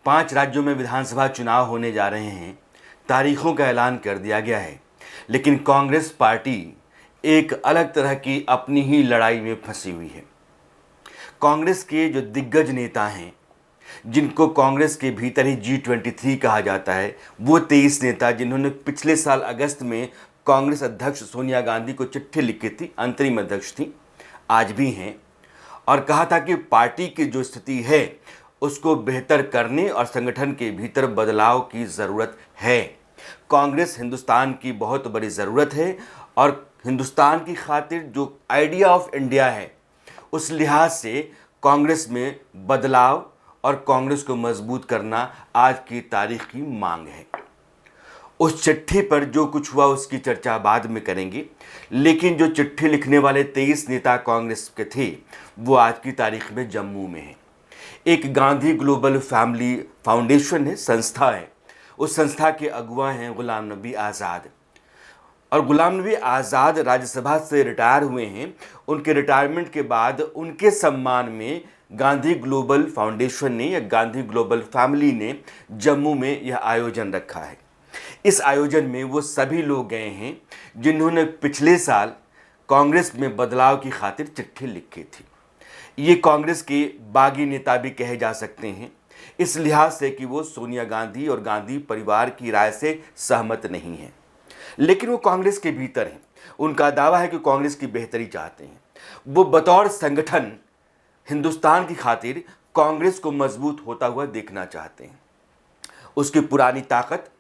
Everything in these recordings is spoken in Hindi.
5 राज्यों में विधानसभा चुनाव होने जा रहे हैं। तारीखों का ऐलान कर दिया गया है, लेकिन कांग्रेस पार्टी एक अलग तरह की अपनी ही लड़ाई में फंसी हुई है। कांग्रेस के जो दिग्गज नेता हैं, जिनको कांग्रेस के भीतर ही G23 कहा जाता है, वो 23 नेता जिन्होंने पिछले साल अगस्त में कांग्रेस अध्यक्ष सोनिया गांधी को चिट्ठी लिखी थी, अंतरिम अध्यक्ष थी, आज भी हैं, और कहा था कि पार्टी की जो स्थिति है उसको बेहतर करने और संगठन के भीतर बदलाव की ज़रूरत है। कांग्रेस हिंदुस्तान की बहुत बड़ी ज़रूरत है और हिंदुस्तान की खातिर जो आइडिया ऑफ इंडिया है, उस लिहाज से कांग्रेस में बदलाव और कांग्रेस को मजबूत करना आज की तारीख की मांग है। उस चिट्ठी पर जो कुछ हुआ उसकी चर्चा बाद में करेंगे, लेकिन जो चिट्ठी लिखने वाले 23 नेता कांग्रेस के थे वो आज की तारीख में जम्मू में हैं। एक गांधी ग्लोबल फैमिली फाउंडेशन है, संस्था है, उस संस्था के अगुवा हैं गुलाम नबी आज़ाद। और गुलाम नबी आज़ाद राज्यसभा से रिटायर हुए हैं। उनके रिटायरमेंट के बाद उनके सम्मान में गांधी ग्लोबल फाउंडेशन ने या गांधी ग्लोबल फैमिली ने जम्मू में यह आयोजन रखा है। इस आयोजन में वो सभी लोग गए हैं जिन्होंने पिछले साल कांग्रेस में बदलाव की खातिर चिट्ठी लिखी थी। ये कांग्रेस के बागी नेता भी कहे जा सकते हैं, इस लिहाज से कि वो सोनिया गांधी और गांधी परिवार की राय से सहमत नहीं हैं, लेकिन वो कांग्रेस के भीतर हैं। उनका दावा है कि कांग्रेस की बेहतरी चाहते हैं। वो बतौर संगठन हिंदुस्तान की खातिर कांग्रेस को मजबूत होता हुआ देखना चाहते हैं। उसकी पुरानी ताकत,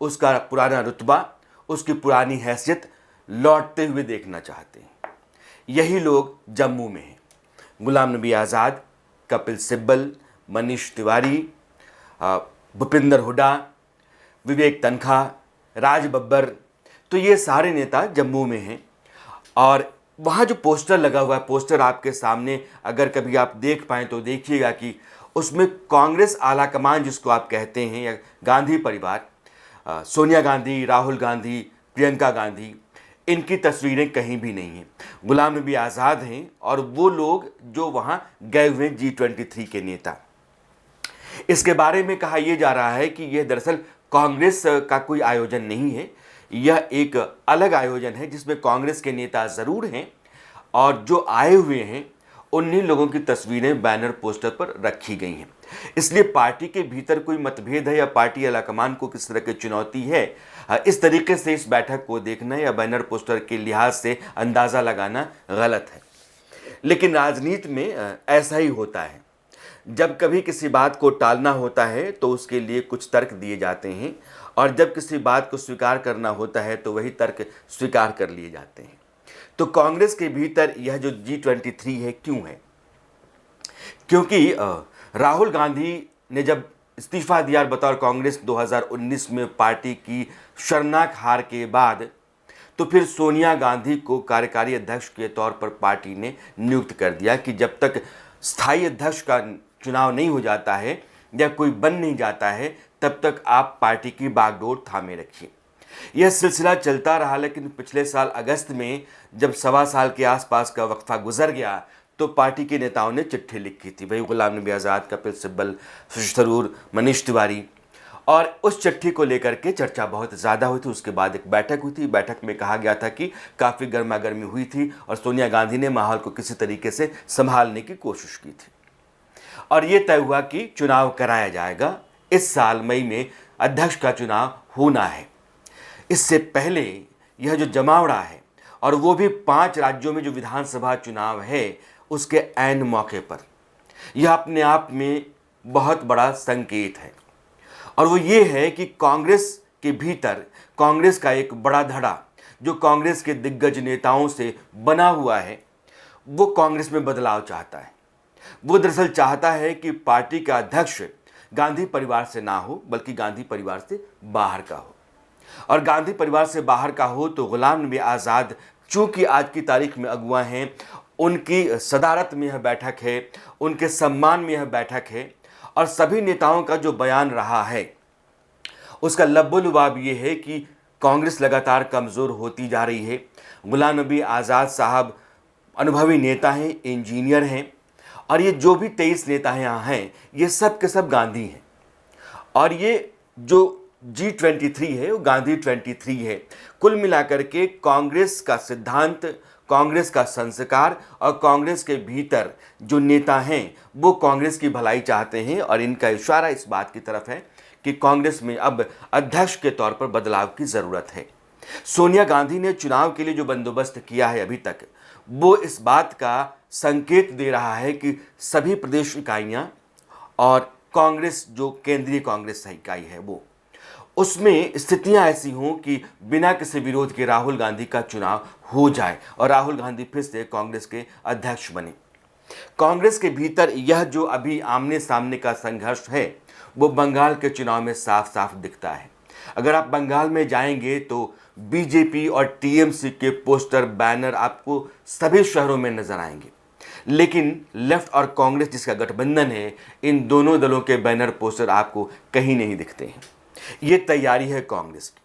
उसका पुराना रुतबा, उसकी पुरानी हैसियत लौटते हुए देखना चाहते हैं। यही लोग जम्मू में हैं। गुलाम नबी आज़ाद, कपिल सिब्बल, मनीष तिवारी, भूपिंदर हुड्डा, विवेक तनखा, राज बब्बर, तो ये सारे नेता जम्मू में हैं। और वहाँ जो पोस्टर लगा हुआ है, पोस्टर आपके सामने अगर कभी आप देख पाएँ तो देखिएगा कि उसमें कांग्रेस आला कमान जिसको आप कहते हैं या गांधी परिवार, सोनिया गांधी, राहुल गांधी, प्रियंका गांधी, इनकी तस्वीरें कहीं भी नहीं हैं। गुलाम नबी आज़ाद हैं और वो लोग जो वहाँ गए हुए G23 के नेता। इसके बारे में कहा यह जा रहा है कि यह दरअसल कांग्रेस का कोई आयोजन नहीं है, यह एक अलग आयोजन है जिसमें कांग्रेस के नेता ज़रूर हैं और जो आए हुए हैं उन्हीं लोगों की तस्वीरें बैनर पोस्टर पर रखी गई हैं। इसलिए पार्टी के भीतर कोई मतभेद है या पार्टी आलाकमान को किस तरह की चुनौती है, इस तरीके से इस बैठक को देखना या बैनर पोस्टर के लिहाज से अंदाज़ा लगाना गलत है। लेकिन राजनीति में ऐसा ही होता है, जब कभी किसी बात को टालना होता है तो उसके लिए कुछ तर्क दिए जाते हैं, और जब किसी बात को स्वीकार करना होता है तो वही तर्क स्वीकार कर लिए जाते हैं। तो कांग्रेस के भीतर यह जो G23 है क्यों है? क्योंकि राहुल गांधी ने जब इस्तीफा दिया बतौर कांग्रेस 2019 में पार्टी की शर्मनाक हार के बाद, तो फिर सोनिया गांधी को कार्यकारी अध्यक्ष के तौर पर पार्टी ने नियुक्त कर दिया कि जब तक स्थायी अध्यक्ष का चुनाव नहीं हो जाता है या कोई बन नहीं जाता है तब तक आप पार्टी की बागडोर थामे रखिए। यह सिलसिला चलता रहा, लेकिन पिछले साल अगस्त में जब 1.25 साल के आसपास का वक्फा गुजर गया तो पार्टी के नेताओं ने चिट्ठी लिखी थी, वही गुलाम नबी आज़ाद, कपिल सिब्बल, शशि थरूर, मनीष तिवारी, और उस चिट्ठी को लेकर के चर्चा बहुत ज़्यादा हुई थी। उसके बाद एक बैठक हुई थी, बैठक में कहा गया था कि काफ़ी गर्मा गर्मी हुई थी और सोनिया गांधी ने माहौल को किसी तरीके से संभालने की कोशिश की थी और ये तय हुआ कि चुनाव कराया जाएगा। इस साल मई में अध्यक्ष का चुनाव होना है। इससे पहले यह जो जमावड़ा है, और वो भी 5 राज्यों में जो विधानसभा चुनाव है उसके ऐन मौके पर, यह अपने आप में बहुत बड़ा संकेत है। और वो ये है कि कांग्रेस के भीतर कांग्रेस का एक बड़ा धड़ा जो कांग्रेस के दिग्गज नेताओं से बना हुआ है, वो कांग्रेस में बदलाव चाहता है। वो दरअसल चाहता है कि पार्टी का अध्यक्ष गांधी परिवार से ना हो, बल्कि गांधी परिवार से बाहर का हो। और गांधी परिवार से बाहर का हो तो गुलाम नबी आज़ाद चूँकि आज की तारीख में अगुवा हैं, उनकी सदारत में यह बैठक है, उनके सम्मान में यह बैठक है, और सभी नेताओं का जो बयान रहा है उसका लब्बो-लुबाब ये है कि कांग्रेस लगातार कमज़ोर होती जा रही है। गुलाम नबी आज़ाद साहब अनुभवी नेता हैं, इंजीनियर हैं, और ये जो भी 23 नेता यहाँ हैं ये सब के सब गांधी हैं। और ये जो G23 है वो गांधी 23 है। कुल मिलाकर के कांग्रेस का सिद्धांत, कांग्रेस का संस्कार और कांग्रेस के भीतर जो नेता हैं वो कांग्रेस की भलाई चाहते हैं और इनका इशारा इस बात की तरफ है कि कांग्रेस में अब अध्यक्ष के तौर पर बदलाव की ज़रूरत है। सोनिया गांधी ने चुनाव के लिए जो बंदोबस्त किया है अभी तक, वो इस बात का संकेत दे रहा है कि सभी प्रदेश इकाइयाँ और कांग्रेस जो केंद्रीय कांग्रेस इकाई है वो, उसमें स्थितियां ऐसी हों कि बिना किसी विरोध के राहुल गांधी का चुनाव हो जाए और राहुल गांधी फिर से कांग्रेस के अध्यक्ष बने। कांग्रेस के भीतर यह जो अभी आमने सामने का संघर्ष है वो बंगाल के चुनाव में साफ साफ दिखता है। अगर आप बंगाल में जाएंगे तो बीजेपी और टीएमसी के पोस्टर, बैनर आपको सभी शहरों में नजर आएंगे, लेकिन लेफ्ट और कांग्रेस जिसका गठबंधन है, इन दोनों दलों के बैनर, पोस्टर आपको कहीं नहीं दिखते हैं। ये तैयारी है कांग्रेस की।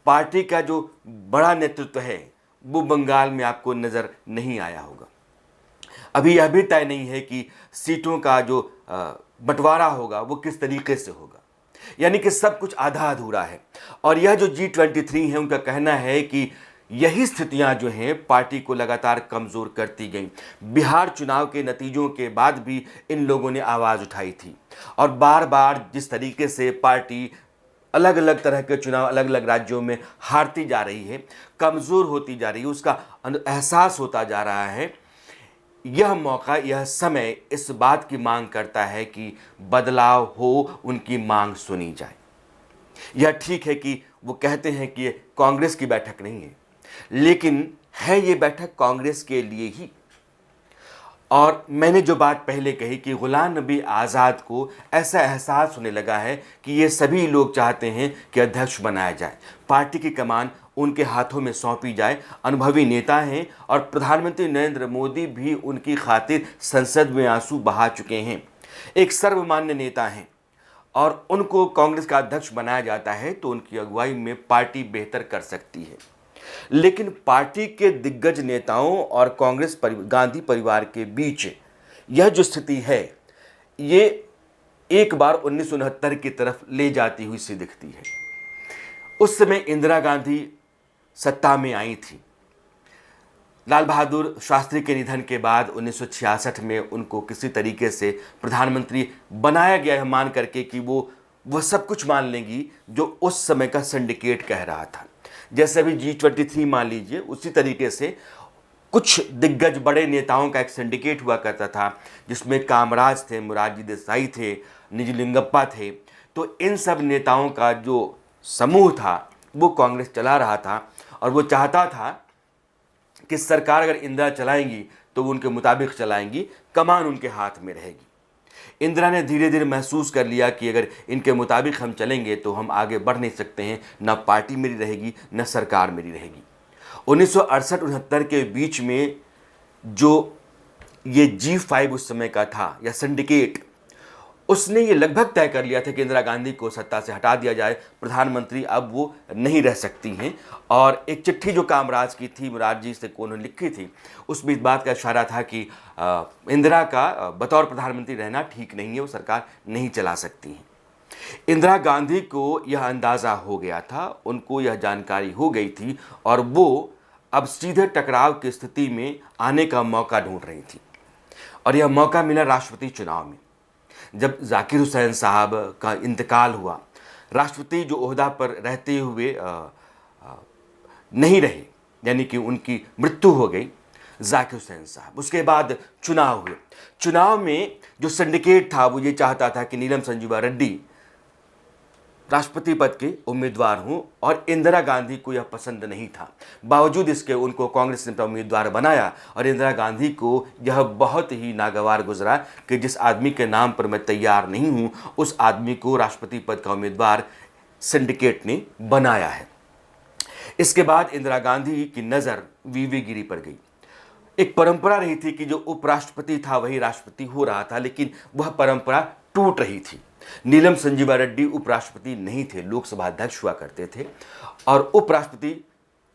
पार्टी का जो बड़ा नेतृत्व है वो बंगाल में आपको नज़र नहीं आया होगा। अभी यह भी तय नहीं है कि सीटों का जो बंटवारा होगा वो किस तरीके से होगा, यानी कि सब कुछ आधा अधूरा है। और यह जो G23 है उनका कहना है कि यही स्थितियां जो हैं पार्टी को लगातार कमज़ोर करती गई। बिहार चुनाव के नतीजों के बाद भी इन लोगों ने आवाज़ उठाई थी और बार बार जिस तरीके से पार्टी अलग अलग तरह के चुनाव अलग अलग राज्यों में हारती जा रही है, कमज़ोर होती जा रही है, उसका एहसास होता जा रहा है। यह मौका, यह समय इस बात की मांग करता है कि बदलाव हो, उनकी मांग सुनी जाए। यह ठीक है कि वो कहते हैं कि ये कांग्रेस की बैठक नहीं है, लेकिन है ये बैठक कांग्रेस के लिए ही। और मैंने जो बात पहले कही कि गुलाम नबी आज़ाद को ऐसा एहसास होने लगा है कि ये सभी लोग चाहते हैं कि अध्यक्ष बनाया जाए, पार्टी की कमान उनके हाथों में सौंपी जाए। अनुभवी नेता हैं और प्रधानमंत्री नरेंद्र मोदी भी उनकी खातिर संसद में आंसू बहा चुके हैं। एक सर्वमान्य नेता हैं और उनको कांग्रेस का अध्यक्ष बनाया जाता है तो उनकी अगुवाई में पार्टी बेहतर कर सकती है। लेकिन पार्टी के दिग्गज नेताओं और कांग्रेस गांधी परिवार के बीच यह जो स्थिति है ये एक बार 1969 की तरफ ले जाती हुई सी दिखती है। उस समय इंदिरा गांधी सत्ता में आई थी। लाल बहादुर शास्त्री के निधन के बाद 1966 में उनको किसी तरीके से प्रधानमंत्री बनाया गया है, मान करके कि वो सब कुछ मान लेंगी जो उस समय का सिंडिकेट कह रहा था। जैसे अभी G23 मान लीजिए, उसी तरीके से कुछ दिग्गज बड़े नेताओं का एक सिंडिकेट हुआ करता था जिसमें कामराज थे, मोरारजी देसाई थे, निजलिंगप्पा थे। तो इन सब नेताओं का जो समूह था वो कांग्रेस चला रहा था और वो चाहता था कि सरकार अगर इंदिरा चलाएंगी तो वो उनके मुताबिक चलाएंगी, कमान उनके हाथ में रहेगी। इंदिरा ने धीरे धीरे महसूस कर लिया कि अगर इनके मुताबिक हम चलेंगे तो हम आगे बढ़ नहीं सकते हैं, ना पार्टी मेरी रहेगी न सरकार मेरी रहेगी। 1968-69 के बीच में जो ये G5 उस समय का था या सिंडिकेट, उसने ये लगभग तय कर लिया था कि इंदिरा गांधी को सत्ता से हटा दिया जाए, प्रधानमंत्री अब वो नहीं रह सकती हैं। और एक चिट्ठी जो कामराज की थी, मोरारजी से को उन्होंने लिखी थी, उसमें इस बात का इशारा था कि इंदिरा का बतौर प्रधानमंत्री रहना ठीक नहीं है, वो सरकार नहीं चला सकती हैं। इंदिरा गांधी को यह अंदाज़ा हो गया था, उनको यह जानकारी हो गई थी और वो अब सीधे टकराव की स्थिति में आने का मौका ढूंढ रही थी। और यह मौका मिला राष्ट्रपति चुनाव में, जब जाकिर हुसैन साहब का इंतकाल हुआ। राष्ट्रपति जो ओहदा पर रहते हुए नहीं रहे, यानी कि उनकी मृत्यु हो गई जाकिर हुसैन साहब। उसके बाद चुनाव हुए। चुनाव में जो सिंडिकेट था वो ये चाहता था कि नीलम संजीवा रेड्डी राष्ट्रपति पद के उम्मीदवार हों और इंदिरा गांधी को यह पसंद नहीं था। बावजूद इसके उनको कांग्रेस ने उम्मीदवार बनाया और इंदिरा गांधी को यह बहुत ही नागवार गुजरा कि जिस आदमी के नाम पर मैं तैयार नहीं हूं, उस आदमी को राष्ट्रपति पद का उम्मीदवार सिंडिकेट ने बनाया है। इसके बाद इंदिरा गांधी की नज़र वीवी गिरी पर गई। एक परंपरा रही थी कि जो उपराष्ट्रपति था वही राष्ट्रपति हो रहा था, लेकिन वह परंपरा टूट रही थी। नीलम संजीवा रेड्डी उपराष्ट्रपति नहीं थे, लोकसभा अध्यक्ष हुआ करते थे और उपराष्ट्रपति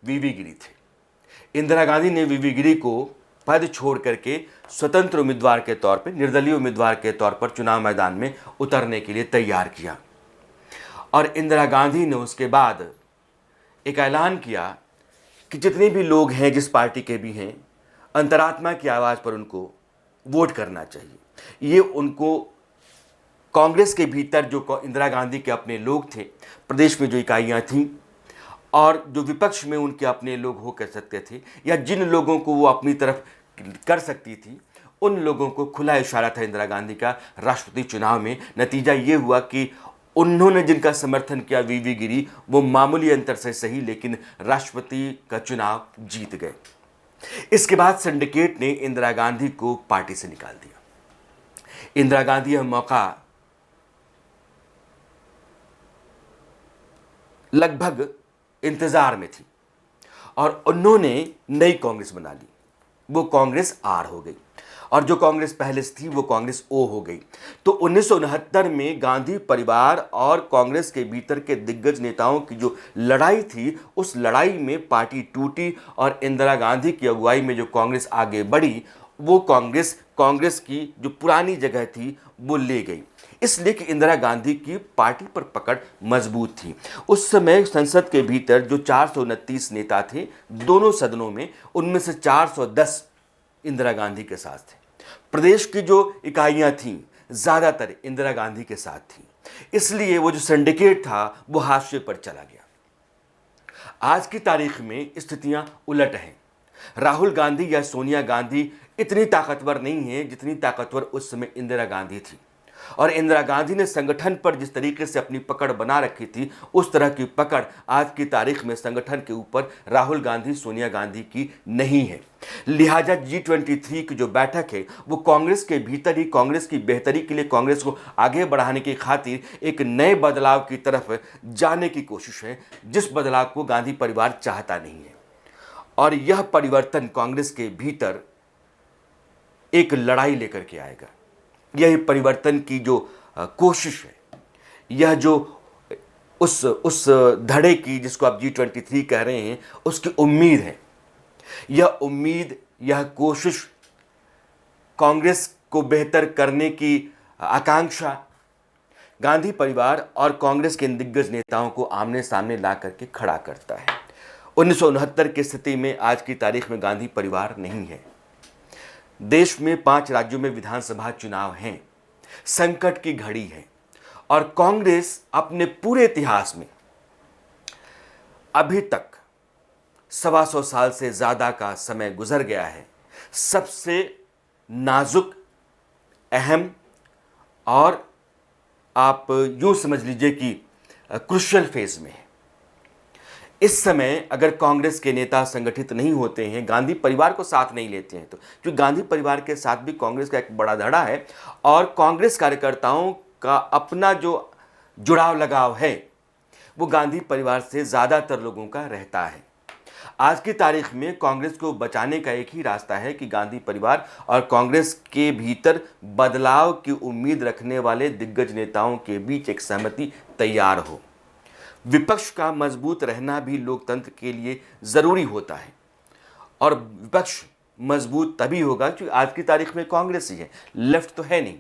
वीवी गिरी थे। इंदिरा गांधी ने वीवी गिरी को पद छोड़ करके स्वतंत्र उम्मीदवार के तौर पर, निर्दलीय उम्मीदवार के तौर पर चुनाव मैदान में उतरने के लिए तैयार किया। और इंदिरा गांधी ने उसके बाद एक ऐलान किया कि जितने भी लोग हैं, जिस पार्टी के भी हैं, अंतरात्मा की आवाज़ पर उनको वोट करना चाहिए। ये उनको कांग्रेस के भीतर जो इंदिरा गांधी के अपने लोग थे, प्रदेश में जो इकाइयाँ थीं, और जो विपक्ष में उनके अपने लोग हो कर सकते थे, या जिन लोगों को वो अपनी तरफ कर सकती थी, उन लोगों को खुला इशारा था इंदिरा गांधी का राष्ट्रपति चुनाव में। नतीजा ये हुआ कि उन्होंने जिनका समर्थन किया, वीवी गिरी, वो मामूली अंतर से सही लेकिन राष्ट्रपति का चुनाव जीत गए। इसके बाद सिंडिकेट ने इंदिरा गांधी को पार्टी से निकाल दिया। इंदिरा गांधी यह मौका लगभग इंतजार में थी और उन्होंने नई कांग्रेस बना ली। वो कांग्रेस आर हो गई और जो कांग्रेस पहले से थी वो कांग्रेस ओ हो गई। तो 1969 में गांधी परिवार और कांग्रेस के भीतर के दिग्गज नेताओं की जो लड़ाई थी, उस लड़ाई में पार्टी टूटी और इंदिरा गांधी की अगुवाई में जो कांग्रेस आगे बढ़ी, वो कांग्रेस की जो पुरानी जगह थी वो ले गई। इसलिए कि इंदिरा गांधी की पार्टी पर पकड़ मजबूत थी। उस समय संसद के भीतर जो 429 नेता थे दोनों सदनों में, उनमें से 410 इंदिरा गांधी के साथ थे। प्रदेश की जो इकाइयां थीं ज़्यादातर इंदिरा गांधी के साथ थीं, इसलिए वो जो सिंडिकेट था वो हाशिए पर चला गया। आज की तारीख में स्थितियां उलट हैं। राहुल गांधी या सोनिया गांधी इतनी ताकतवर नहीं है जितनी ताकतवर उस समय इंदिरा गांधी थी, और इंदिरा गांधी ने संगठन पर जिस तरीके से अपनी पकड़ बना रखी थी, उस तरह की पकड़ आज की तारीख में संगठन के ऊपर राहुल गांधी, सोनिया गांधी की नहीं है। लिहाजा G23 की जो बैठक है वो कांग्रेस के भीतर ही कांग्रेस की बेहतरी के लिए, कांग्रेस को आगे बढ़ाने की खातिर एक नए बदलाव की तरफ जाने की कोशिश है, जिस बदलाव को गांधी परिवार चाहता नहीं है। और यह परिवर्तन कांग्रेस के भीतर एक लड़ाई लेकर के आएगा। यह परिवर्तन की जो कोशिश है, यह जो उस धड़े की जिसको आप G23 कह रहे हैं, उसकी उम्मीद है, यह उम्मीद, यह कोशिश, कांग्रेस को बेहतर करने की आकांक्षा गांधी परिवार और कांग्रेस के दिग्गज नेताओं को आमने सामने ला करके खड़ा करता है। 1969 की स्थिति में आज की तारीख में गांधी परिवार नहीं है। देश में 5 राज्यों में विधानसभा चुनाव हैं, संकट की घड़ी है, और कांग्रेस अपने पूरे इतिहास में अभी तक 125 साल से ज़्यादा का समय गुजर गया है, सबसे नाजुक, अहम और आप यूँ समझ लीजिए कि क्रुशियल फेज में है। इस समय अगर कांग्रेस के नेता संगठित नहीं होते हैं, गांधी परिवार को साथ नहीं लेते हैं, तो क्योंकि गांधी परिवार के साथ भी कांग्रेस का एक बड़ा धड़ा है और कांग्रेस कार्यकर्ताओं का अपना जो जुड़ाव लगाव है वो गांधी परिवार से ज़्यादातर लोगों का रहता है। आज की तारीख में कांग्रेस को बचाने का एक ही रास्ता है कि गांधी परिवार और कांग्रेस के भीतर बदलाव की उम्मीद रखने वाले दिग्गज नेताओं के बीच एक सहमति तैयार हो। विपक्ष का मजबूत रहना भी लोकतंत्र के लिए ज़रूरी होता है, और विपक्ष मजबूत तभी होगा क्योंकि आज की तारीख में कांग्रेस ही है, लेफ्ट तो है नहीं।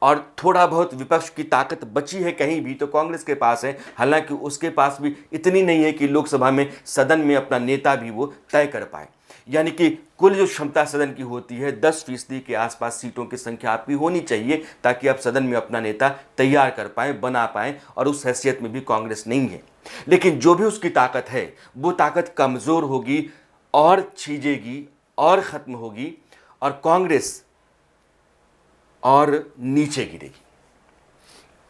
और थोड़ा बहुत विपक्ष की ताकत बची है कहीं भी तो कांग्रेस के पास है, हालांकि उसके पास भी इतनी नहीं है कि लोकसभा में, सदन में अपना नेता भी वो तय कर पाए। यानी कि कुल जो क्षमता सदन की होती है 10% के आसपास सीटों की संख्या आपकी होनी चाहिए ताकि आप सदन में अपना नेता तैयार कर पाएँ, बना पाएँ, और उस हैसियत में भी कांग्रेस नहीं है। लेकिन जो भी उसकी ताकत है वो ताकत कमज़ोर होगी और छीजेगी और ख़त्म होगी, और कांग्रेस और नीचे गिरेगी।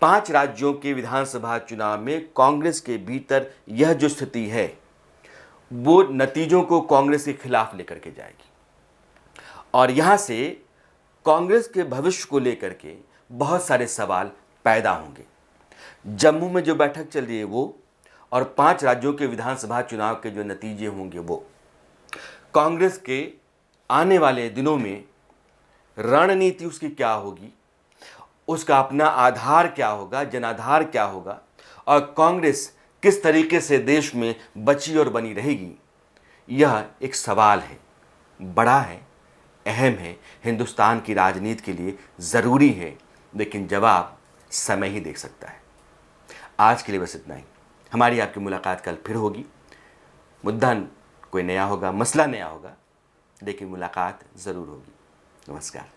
5 राज्यों के विधानसभा चुनाव में कांग्रेस के भीतर यह जो स्थिति है वो नतीजों को कांग्रेस के खिलाफ लेकर के जाएगी, और यहाँ से कांग्रेस के भविष्य को लेकर के बहुत सारे सवाल पैदा होंगे। जम्मू में जो बैठक चल रही है वो, और 5 राज्यों के विधानसभा चुनाव के जो नतीजे होंगे वो, कांग्रेस के आने वाले दिनों में रणनीति उसकी क्या होगी, उसका अपना आधार क्या होगा, जनाधार क्या होगा, और कांग्रेस किस तरीके से देश में बची और बनी रहेगी, यह एक सवाल है, बड़ा है, अहम है, हिंदुस्तान की राजनीति के लिए ज़रूरी है, लेकिन जवाब समय ही दे सकता है। आज के लिए बस इतना ही। हमारी आपकी मुलाकात कल फिर होगी। मुद्दा कोई नया होगा, मसला नया होगा, लेकिन मुलाकात ज़रूर होगी। नमस्कार।